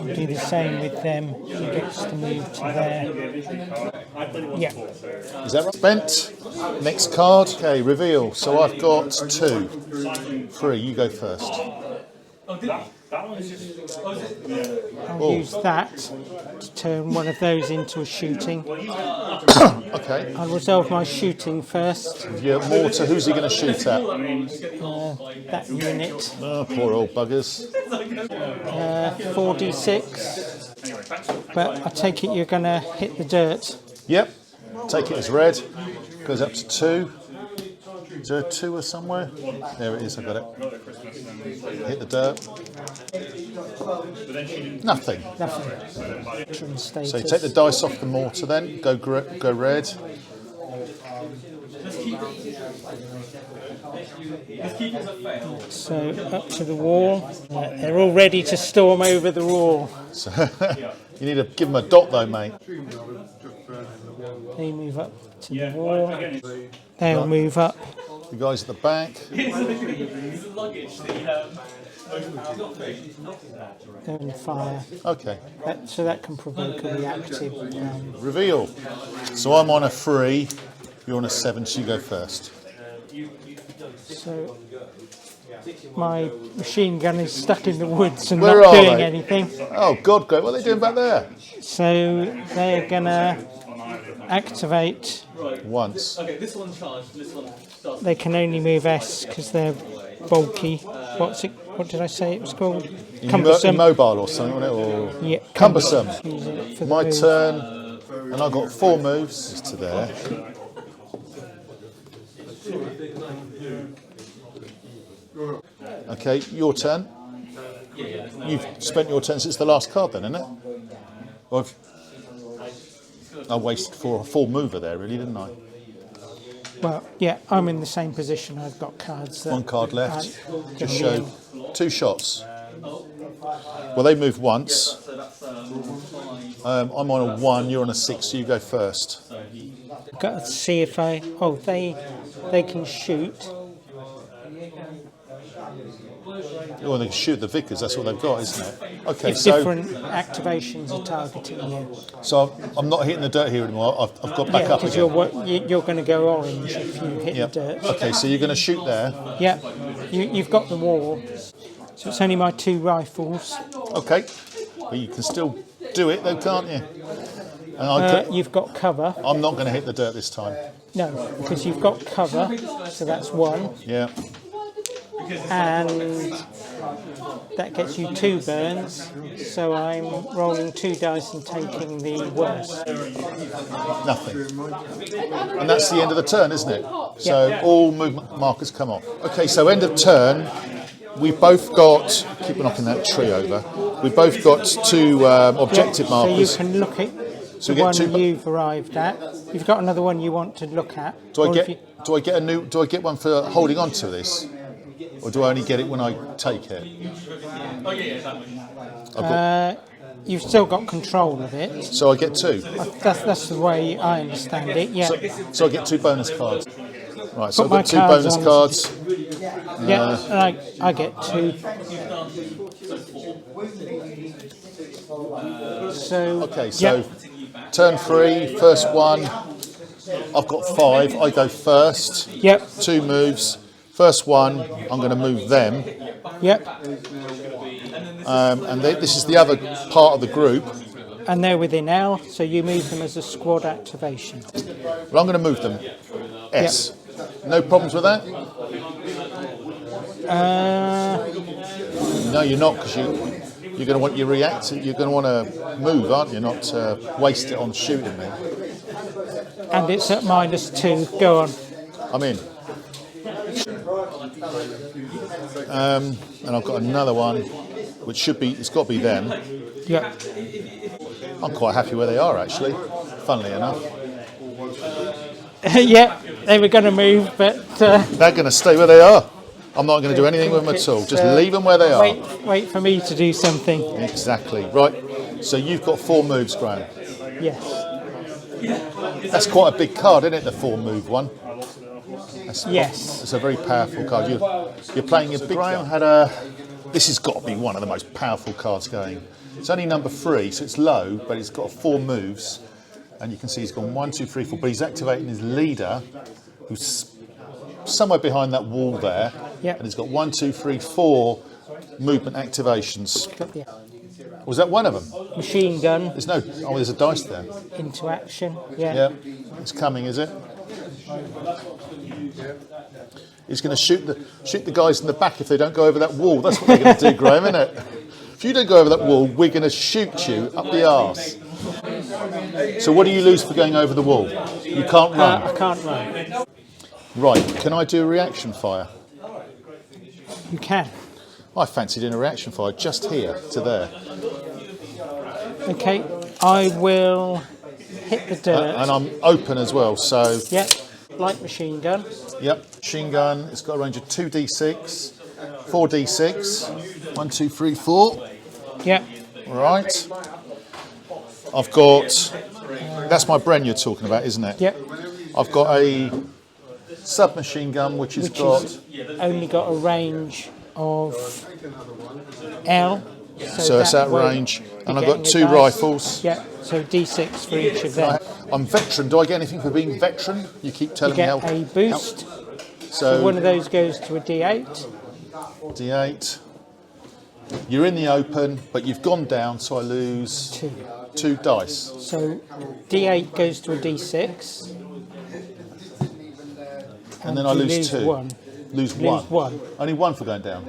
we'll do the same with them. He gets to move to there. Yeah. Is that right? Spent. Next card. Okay, reveal. So I've got 2. 3. You go first. I'll use that to turn one of those into a shooting. Okay. I'll resolve my shooting first. Yeah, mortar. Who's he going to shoot at? That unit. Oh, poor old buggers. 4d6. But I take it you're going to hit the dirt. Yep. Take it as red. Goes up to 2. Is there a 2 or somewhere? There it is. I got it. Hit the dirt. Nothing. Nothing. So you take the dice off the mortar then. Go red. So up to the wall. They're all ready to storm over the wall. So you need to give them a dot though, mate. They move up to the wall. They'll move up. The guys at the back. They're in fire. Okay. So that can provoke a reactive. Reveal. So I'm on a 3. You're on a 7. So you go first. So my machine gun is stuck in the woods and Where not are doing they? anything. Oh God, great! What are they doing back there? So they're gonna activate. Once. Okay, this one charged, this one starts. They can only move S because they're bulky. What did I say it was called? Immobile or something, wasn't it? Or Yeah, cumbersome. Use it for the My move. turn, and I've got 4 moves to there. Okay, your turn. You've spent your turn since the last card then, isn't it? Or I wasted a full mover there, really, didn't I? Well, yeah, I'm in the same position. I've got cards. That 1 card left. aren't Just gonna be show 2 shots. Well, they move once. I'm on a 1, you're on a 6, so you go first. I've got to see if I. Oh, they can shoot. Oh, they can shoot the Vickers, that's what they've got, isn't it? Okay, If so different activations are targeting you. so I'm not hitting the dirt here anymore. I've got back Yeah, up because again. you're going to go orange if you hit Yep. the dirt. Okay, so you're going to shoot there. Yeah, you've got the wall. So it's only my 2 rifles. Okay, but you can still do it though, can't you? And You've got cover. I'm not going to hit the dirt this time. No, because you've got cover. So that's 1. Yeah. And that gets you 2 burns. So I'm rolling 2 dice and taking the worst. Nothing. And that's the end of the turn, isn't it? So Yeah. all movement markers come off. Okay, so end of turn. We've both got, keep knocking that tree over, we've both got 2 objective So you markers. can look at So the we get one 2. you've arrived at. You've got another one you want to look at. Do I Or if you- do I get one for holding on to this? Or do I only get it when I take it? You've still got control of it. So I get 2. That's the way I understand it. Yeah. So I get 2 bonus cards. Right, so I've Put my got 2 cards bonus on. cards. Yeah, and I get 2. So Okay, so yeah, turn 3, first one. I've got 5. I go first. yep, 2 moves. First one, I'm going to move them. yep, And this is the other part of the group. and they're within L, so you move them as a squad activation. Well, I'm going to move them. S. No problems with that? No, you're not, because you're going to want your react. You're going to want to move, aren't you? Not waste it on shooting me. And it's at -2. Go on. I'm in. And I've got another one, which should be. It's got to be them. Yep. I'm quite happy where they are, actually. Funnily enough, Yeah, they were going to move, but they're going to stay where they are. I'm not going to do anything with them at all. Just leave them where they are. wait for me to do something. Exactly. Right. So you've got 4 moves, Graham. Yes. That's quite a big card, isn't it? The 4 move one. Yes. It's a very powerful card. You're playing your big. Graham had a. This has got to be one of the most powerful cards going. It's only number 3, so it's low, but it's got 4 moves, and you can see he's gone 1, 2, 3, 4. But he's activating his leader, who's somewhere behind that wall there, Yep. and he's got 1, 2, 3, 4 movement activations. Yeah. Was that one of them? Machine gun There's no. Oh, there's a dice there. into action. Yeah. Yeah, it's coming, is it? He's going to shoot the guys in the back if they don't go over that wall. That's what they're going to do, Graham, isn't it? If you don't go over that wall, we're going to shoot you up the arse. So what do you lose for going over the wall? You can't run. I can't run. Right, can I do a reaction fire? You can. I fancy doing a reaction fire just here to there. Okay. I will hit the dirt. And I'm open as well, so... Yep. Light machine gun. Yep, machine gun. It's got a range of 2d6, 4d6. 1, 2, 3, 4. Yep. Right. I've got... That's my Bren you're talking about, isn't it? Yep. I've got a submachine gun which has got... Only got a range of L. So it's that out won't range. be And I've getting got the 2 dice. rifles. Yep. So D6 for each of them. I'm veteran. Do I get anything for being veteran? You keep You telling me get how... a boost. So One of those goes to a D8. D8. You're in the open, but you've gone down, so I lose 2 dice. So D8 goes to a D6. And then I you lose 2. 1. lose one. Only one for going down.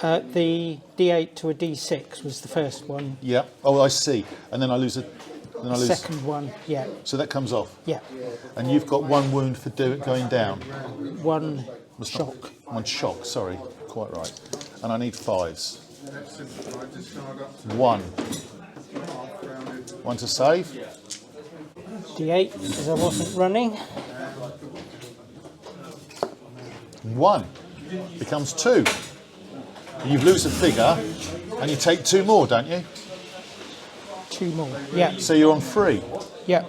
The D8 to a D6 was the first one. Yeah. Oh, I see. And then I lose a. Then I lose. Second one, yeah. So that comes off. Yeah. And you've got one wound for going down. One shock. One shock. Sorry, quite right. And I need 5s. One. One to save. D8 because I wasn't running. 1 becomes 2. You lose a figure, and you take 2 more, don't you? 2 more. Yeah. So you're on 3. Yeah.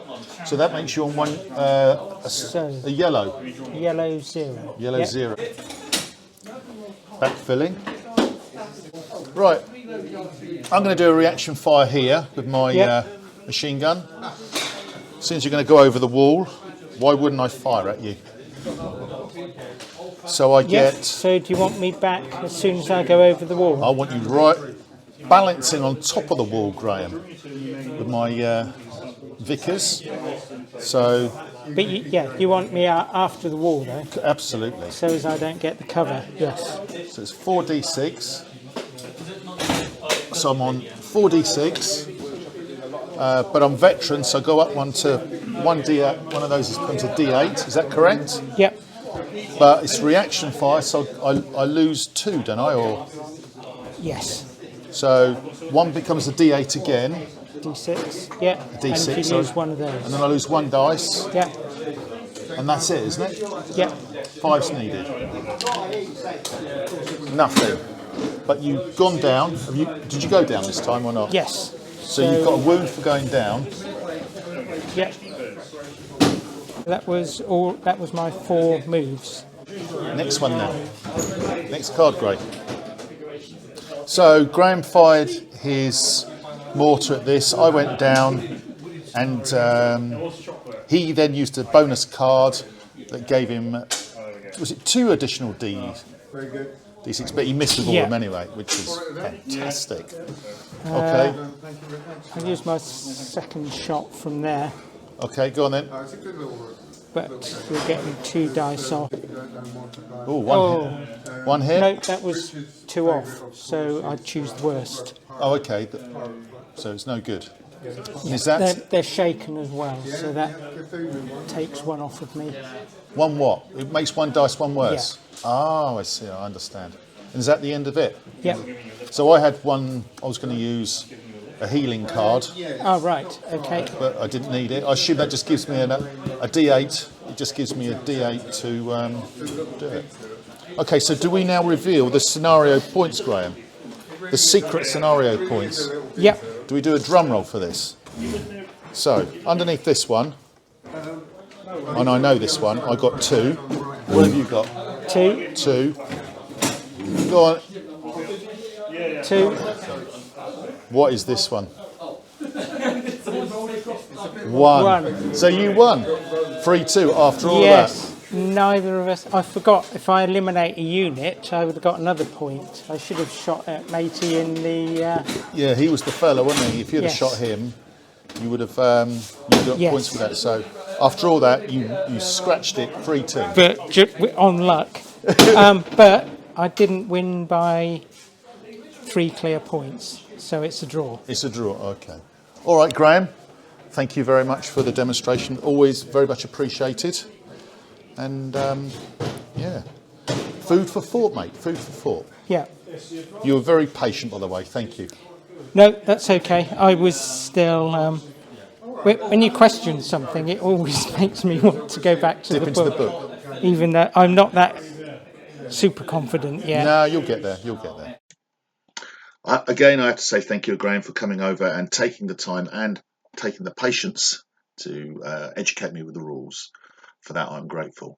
So that makes you on one. A yellow. Yellow 0. Yellow Yeah. 0. Backfilling. Right. I'm going to do a reaction fire here with my machine gun. Since you're going to go over the wall, why wouldn't I fire at you? So I get. So do you want me back as soon as I go over the wall? I want you right balancing on top of the wall, Graham, with my Vickers. So. But you want me out after the wall though? Absolutely. So as I don't get the cover. Yes. So it's 4d6. So I'm on 4d6. But I'm veteran, so I go up one to 1d8. One of those becomes a d8. Is that correct? Yep. But it's reaction fire, so I lose 2, don't I? Or yes. So 1 becomes a d8 again. D6. Yeah. D6. And you lose one of those. And then I lose 1 dice. Yeah. And that's it, isn't it? Yeah. 5's needed. Nothing. But you've gone down. Did you go down this time or not? Yes. So you've got a wound for going down. Yeah. That was all. That was my 4 moves. Next one now. Next card, Gray. So Graham fired his mortar at this. I went down, and he then used a bonus card that gave him. Was it 2 additional D6? But he missed with all of them anyway, which is fantastic. Okay. I used my second shot from there. Okay, go on then. But we're getting 2 dice off. Oh, one hit. No, that was 2 off. So I'd choose the worst. Oh, okay. So it's no good. And is that They're shaken as well, so that takes 1 off of me. 1 what? It makes 1 dice 1 worse. Oh, I see. I understand. And is that the end of it? Yeah. So I had one. I was going to use a healing card, Oh, right. Okay. but I didn't need it. I assume that just gives me a D8. It just gives me a D8 to do it. Okay, so do we now reveal the scenario points, Graham? The secret scenario points. Yep. Do we do a drum roll for this? So, underneath this one, and I know this one, I got 2. What have you got? 2. 2. Go on. 2. What is this one? 1. So you won. 3-2 after all Yes. that. Neither of us. I forgot. If I eliminate a unit, I would have got another point. I should have shot at matey in the. Yeah, he was the fella, wasn't he? If you'd have shot him, you would have got points for that. So after all that, you scratched it 3-2. But on luck. But I didn't win by 3 clear points, so it's a draw. It's a draw. Okay. All right, Graham. Thank you very much for the demonstration. Always very much appreciated. And yeah, food for thought, mate. Food for thought. Yeah. You were very patient, by the way. Thank you. No, that's okay. I was still. When you question something, it always makes me want to go back to Dip the into book, the book. even though I'm not that super confident yet. No, you'll get there. You'll get there. Again, I have to say thank you, Graham, for coming over and taking the time and taking the patience to educate me with the rules. For that, I'm grateful.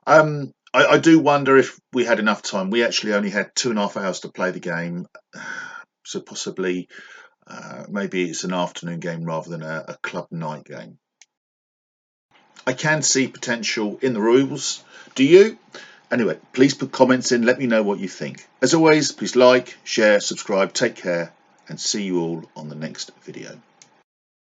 I do wonder if we had enough time. We actually only had 2.5 hours to play the game, so possibly maybe it's an afternoon game rather than a club night game. I can see potential in the rules. Do you? Anyway, please put comments in. Let me know what you think. As always, please like, share, subscribe, take care, and see you all on the next video.